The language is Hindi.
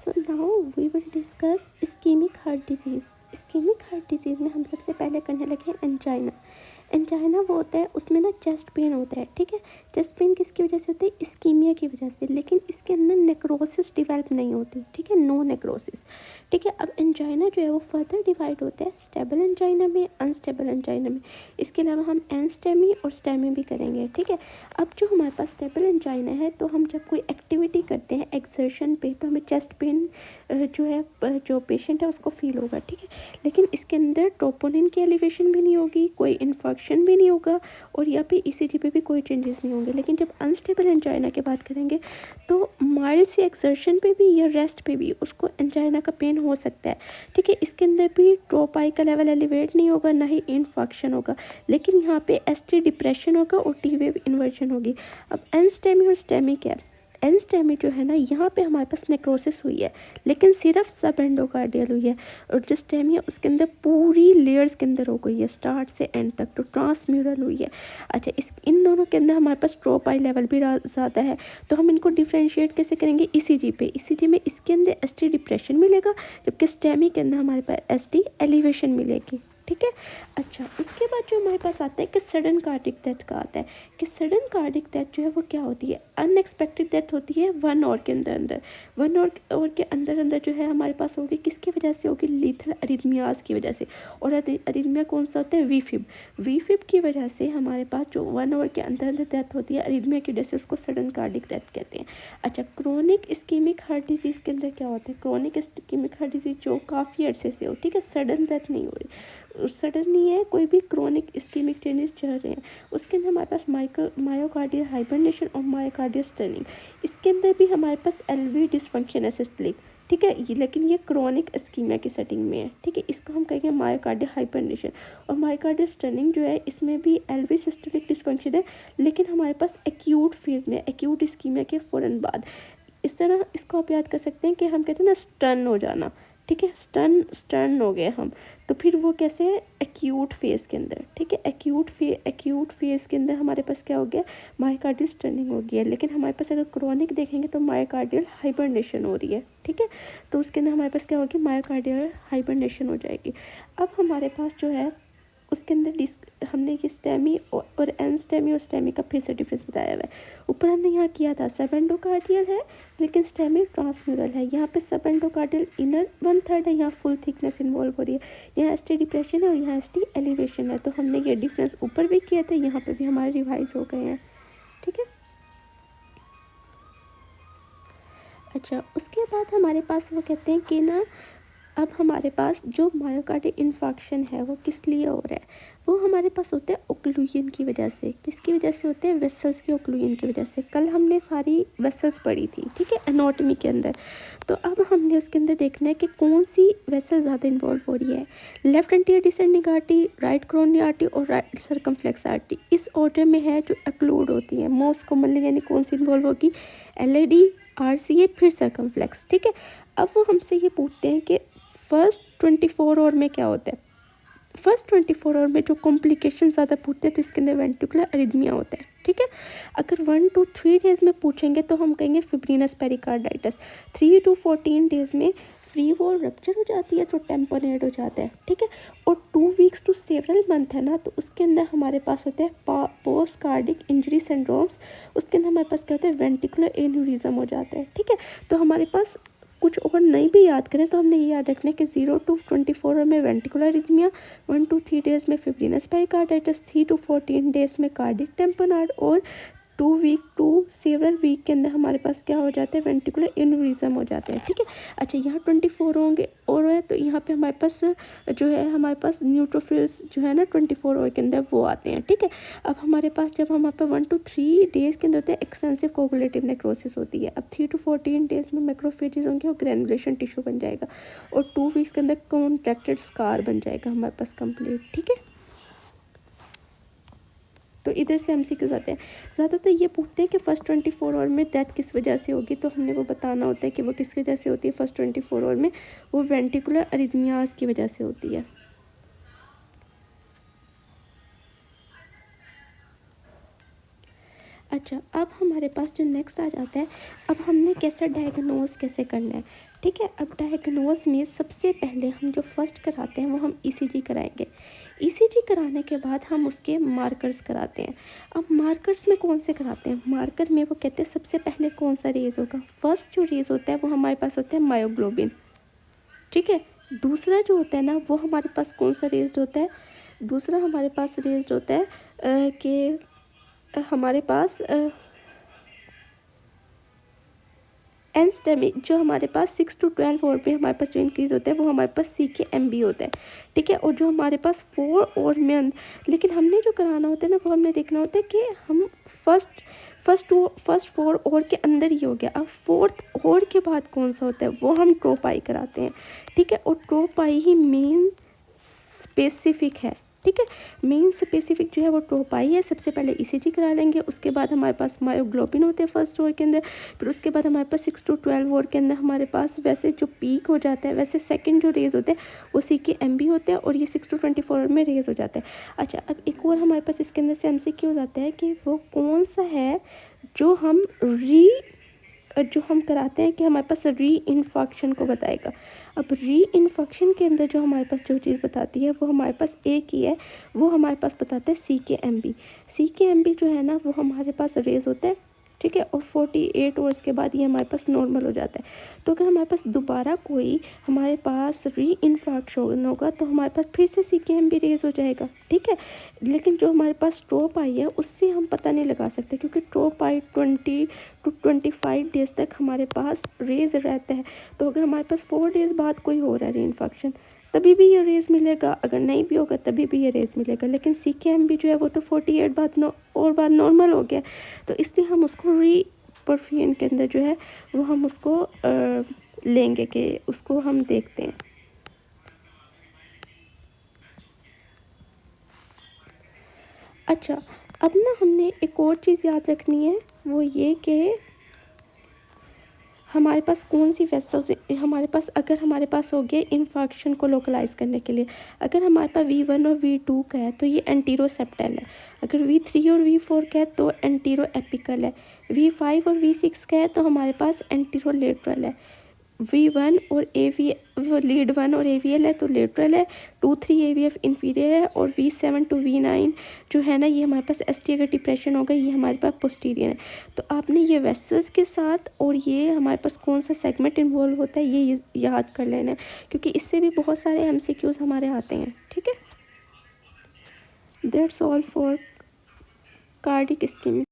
So now we will discuss ischemic heart disease. Ischaemic heart disease में हम सबसे पहले करने लगे हैं एंजाइना। एंजाइना वो होता है, उसमें ना चेस्ट पेन होता है, ठीक है। चेस्ट पेन किसकी वजह से होता है? इस्कीमिया की वजह से, लेकिन इसके अंदर नेक्रोसिस डिवेल्प नहीं होती, ठीक है, नो नेक्रोसिस, ठीक है। अब एंजाइना जो है वो फर्दर डिवाइड होता है स्टेबल एंजाइना में, अनस्टेबल एंजाइना में। इसके अलावा हम एनस्टेमी और स्टेमी भी करेंगे, ठीक है। अब जो हमारे पास स्टेबल एंजाइना है, तो हम जब कोई एक्टिविटी करते हैं एक्सर्शन पे, तो हमें चेस्ट पेन जो है जो पेशेंट है उसको फील होगा, ठीक है। लेकिन इसके अंदर ट्रोपोनिन की एलिवेशन भी नहीं होगी, कोई इन्फेक्शन भी नहीं होगा, और यहाँ पे ईसीजी पे भी कोई चेंजेस नहीं होंगे। लेकिन जब अनस्टेबल एंजाइना की बात करेंगे, तो माइल्ड सी एक्सर्शन पे भी या रेस्ट पे भी उसको एंजाइना का पेन हो सकता है, ठीक है। इसके अंदर भी ट्रोपाई का लेवल एलिवेट नहीं होगा, ना ही इन्फेक्शन होगा, लेकिन यहाँ पे एसटी डिप्रेशन होगा और टी वेव इन्वर्जन होगी। अब एनस्टेमी और स्टेमी क्या है? एनस्टेमी जो है ना, यहाँ पे हमारे पास नेक्रोसिस हुई है, लेकिन सिर्फ सब एंडोकार्डियल हुई है, और जो स्टेमी है उसके अंदर पूरी लेयर्स के अंदर हो गई है, स्टार्ट से एंड तक, तो ट्रांसम्यूरल हुई है। अच्छा, इन दोनों के अंदर हमारे पास ट्रोपाई लेवल भी ज़्यादा है, तो हम इनको डिफ्रेंशिएट कैसे करेंगे? ईसीजी पे। ईसीजी में इसके अंदर एसटी डिप्रेशन मिलेगा, जबकि स्टेमी के अंदर हमारे पास एसटी एलिवेशन मिलेगी, ठीक है। अच्छा, उसके बाद जो हमारे पास आता है कि सडन कार्डिक डेथ का आता है, कि सडन कार्डिक डेथ जो है वो क्या होती है? अनएक्सपेक्टेड डेथ होती है 1 आवर के अंदर 1 आवर के अंदर जो है हमारे पास होगी, किसकी वजह से होगी? लीथल अरिथमियाज की वजह से। और अरिथमिया कौन सा होता है? वीफिब की वजह से हमारे पास जो 1 आवर के अंदर डेथ होती है अरिथमिया की वजह से, उसको सडन कार्डिक डेथ कहते हैं। अच्छा, क्रोनिक इस्कीमिक हार्ट डिजीज़ के अंदर क्या होता है? क्रोनिक इस्कीमिक हार्ट डिजीज़ जो काफ़ी अर्से से हो, ठीक है, सडन डेथ नहीं हो रही, सडन नहीं है, कोई भी क्रोनिक इस्कीमिक चेंजेस चल रहे हैं, उसके अंदर हमारे पास मायोकार्डियल हाइबरनेशन और मायोकार्डियल स्टनिंग। इसके अंदर भी हमारे पास एलवी डिसफंक्शन है सिस्टोलिक, ठीक है, लेकिन ये क्रोनिक इस्कीमिया की सेटिंग में है, ठीक है। इसको हम कहेंगे मायोकार्डियल हाइबरनेशन। और मायोकार्डियल स्टनिंग जो है, इसमें भी एलवी सिस्टोलिक डिसफंक्शन है, लेकिन हमारे पास एक्यूट फेज में, एक्यूट इस्कीमिया के फ़ौरन बाद। इस तरह इसको आप याद कर सकते हैं कि हम कहते हैं ना स्टन हो जाना, ठीक है, स्टन हो गए हम, तो फिर वो कैसे? एक्यूट फेज़ के अंदर, ठीक है, एक्यूट फेज़ के अंदर हमारे पास क्या हो गया? मायोकार्डियल स्टनिंग हो गया। लेकिन हमारे पास अगर क्रोनिक देखेंगे तो मायोकार्डियल हाइबरनेशन हो रही है, ठीक है, तो उसके अंदर हमारे पास क्या होगी? मायोकार्डियल हाइबरनेशन हो जाएगी। अब हमारे पास जो है उसके अंदर हमने ये स्टेमी और एनस्टेमी और स्टेमी का फिर से डिफरेंस बताया हुआ है। ऊपर हमने यहाँ किया था सब एंडोकार्डियल है, लेकिन स्टेमी ट्रांसम्यूरल है। यहाँ पे सब एंडोकार्डियल इनर 1/3 है, यहाँ फुल थिकनेस इन्वॉल्व हो रही है, यहाँ एसटी डिप्रेशन है और यहाँ एसटी एलिवेशन है। तो हमने ये डिफरेंस ऊपर भी किए थे, यहाँ पे भी हमारे रिवाइज हो गए हैं, ठीक है। अच्छा, उसके बाद हमारे पास वो कहते हैं कि ना, अब हमारे पास जो मायोकार्डियल इन्फेक्शन है वो किस लिए हो रहा है? वो हमारे पास होता है ओक्लूजन की वजह से। किसकी वजह से होते हैं? वेसल्स के ओक्लूजन की वजह से। कल हमने सारी वेसल्स पढ़ी थी, ठीक है, एनाटॉमी के अंदर। तो अब हमने उसके अंदर देखना है कि कौन सी वेसल ज़्यादा इन्वॉल्व हो रही है। Left anterior descending artery, right coronary artery और राइट सर्कमफ्लेक्स आर्टरी इस ऑर्डर में है जो एक्लूड होती है मोस्ट कॉमनली, यानी कौन सी इन्वॉल्व होगी? एलएडी, आरसीए, फिर सर्कमफ्लेक्स, ठीक है। अब वो हमसे ये पूछते हैं कि फर्स्ट 24 आवर में क्या होता है? फर्स्ट 24 आवर में जो कॉम्प्लिकेशन ज़्यादा पूछते हैं तो इसके अंदर वेंट्रिकुलर अरिथमिया होता है, ठीक है। अगर 1 to 3 डेज़ में पूछेंगे तो हम कहेंगे फिब्रिनस पेरिकार्डाइटिस। 3 to 14 डेज़ में फ्री वॉल रप्चर हो जाती है तो टेम्पोनेट हो जाता है, ठीक है। और 2 weeks to सेवरल मंथ है ना, तो उसके अंदर हमारे पास होता है पोस्ट कार्डिक इंजरी सिंड्रोम्स। उसके अंदर हमारे पास क्या होता है? वेंट्रिकुलर एन्यूरिज्म हो जाता है, ठीक है। तो हमारे पास कुछ और नहीं भी याद करें तो हमने ये याद रखना है कि 0 to 24 में वेंट्रिकुलर अरिथमिया, 1 to 3 डेज़ में फिब्रिनस पेरिकार्डाइटिस, 3 to 14 डेज़ में कार्डिक टेम्पोनेट, और 2 week to सेवरल वीक के अंदर हमारे पास क्या हो जाता है? वेंट्रिकुलर एन्यूरिज्म हो जाता है, ठीक है। अच्छा, यहाँ 24 होंगे और है, तो यहाँ पे हमारे पास जो है हमारे पास न्यूट्रोफिल्स जो है ना 24 आवर के अंदर वो आते हैं, ठीक है। अब हमारे पास जब हमारे पास 1 to 3 डेज़ के अंदर होते हैं एक्सटेंसिव कोगुलेटिव नेक्रोसिस होती है। अब 3 to 14 डेज़ में मैक्रोफेजेस होंगे और ग्रेनुलेशन टिश्यू बन जाएगा, और 2 weeks के अंदर कॉन्ट्रैक्टेड स्कार बन जाएगा हमारे पास कंप्लीट, ठीक है। तो इधर से एमसीक्यूज आते हैं। ज़्यादातर ये पूछते हैं कि फर्स्ट 24 आवर में डेथ किस वजह से होगी, तो हमने वो बताना होता है कि वो किस वजह से होती है। फर्स्ट 24 आवर में वो वेंट्रिकुलर अरिथमियाज की वजह से होती है। अच्छा, अब हमारे पास जो नेक्स्ट आ जाता है, अब हमने कैसे डायग्नोज कैसे करना है, ठीक है। अब डायग्नोज में सबसे पहले हम जो फर्स्ट कराते हैं वो हम ईसीजी कराएंगे। ईसीजी कराने के बाद हम उसके मार्कर्स कराते हैं। अब मार्कर्स में कौन से कराते हैं, मार्कर में वो कहते हैं सबसे पहले कौन सा रेज होगा, फर्स्ट जो रेज होता है वो हमारे पास होता है मायोग्लोबिन, ठीक है। दूसरा जो होता है ना वो हमारे पास कौन सा रेज्ड होता है, दूसरा हमारे पास रेज्ड होता है कि हमारे पास एनस्टेमी, जो हमारे पास 6 to 12 और में हमारे पास जो इंक्रीज़ होता है वो हमारे पास CKMB होता है, ठीक है। और जो हमारे पास 4 और में, लेकिन हमने जो कराना होता है ना वो हमने देखना होता है कि हम फर्स्ट 4 और के अंदर ही हो गया। अब 4th और के बाद कौन सा होता है वो हम ट्रोपाई कराते हैं, ठीक है। और ट्रोपाई ही मेन स्पेसिफिक है, ठीक है। मेन स्पेसिफिक जो है वो ट्रोपाई है। सबसे पहले ईसीजी करा लेंगे, उसके बाद हमारे पास मायोग्लोबिन होते हैं फर्स्ट और के अंदर, फिर उसके बाद हमारे पास 6 to 12 और के अंदर हमारे पास वैसे जो पीक हो जाता है, वैसे सेकंड जो रेज होते हैं वो CKMB होते हैं और ये 6 to 24 में रेज हो जाता है। अच्छा, अब एक और हमारे पास इसके अंदर से MCQ हो जाता है कि वो कौन सा है जो हम कराते हैं कि हमारे पास री इन्फेक्शन को बताएगा। अब री इन्फेक्शन के अंदर जो हमारे पास जो चीज़ बताती है वो हमारे पास एक ही है, वो हमारे पास बताता है CKMB जो है ना वो हमारे पास रेज होता है, ठीक है। और 48 आवर्स के बाद ये हमारे पास नॉर्मल हो जाता है। तो अगर हमारे पास दोबारा कोई हमारे पास री इन्फेक्शन होगा तो हमारे पास फिर से CKMB रेज हो जाएगा, ठीक है। लेकिन जो हमारे पास ट्रोप आई है उससे हम पता नहीं लगा सकते, क्योंकि ट्रोप आई 20 to 25 डेज तक हमारे पास रेज रहता है। तो अगर हमारे पास 4 डेज बाद कोई हो रहा है री इन्फेक्शन तभी भी ये रेज मिलेगा, अगर नहीं भी होगा तभी भी ये रेज मिलेगा। लेकिन CKMB जो है वो तो 48 बाद नॉर्मल हो गया, तो इसलिए हम उसको री परफ्यून के अंदर जो है वो हम उसको लेंगे कि उसको हम देखते हैं। अच्छा, अब ना हमने एक और चीज़ याद रखनी है, वो ये कि हमारे पास कौन सी वेसल्स हमारे पास, अगर हमारे पास हो गए इन्फेक्शन को लोकलाइज करने के लिए, अगर हमारे पास V1 और V2 का है तो ये एंटीरोसेप्टल है, अगर V3 और V4 का है तो एंटीरो एपिकल है, V5 और V6 का है तो हमारे पास एंटीरो लेटरल है, V1 और लीड 1 और AVL है तो लेटरल है, 2-3 AVF इन्फीरियर है, और V7 to V9 जो है ना ये हमारे पास ST अगर डिप्रेशन होगा ये हमारे पास पोस्टीरियर है। तो आपने ये वेसल्स के साथ और ये हमारे पास कौन सा सेगमेंट इन्वॉल्व होता है ये याद कर लेना है, क्योंकि इससे भी बहुत सारे MCQs हमारे आते हैं, ठीक है। That's all for cardiac ischaemic.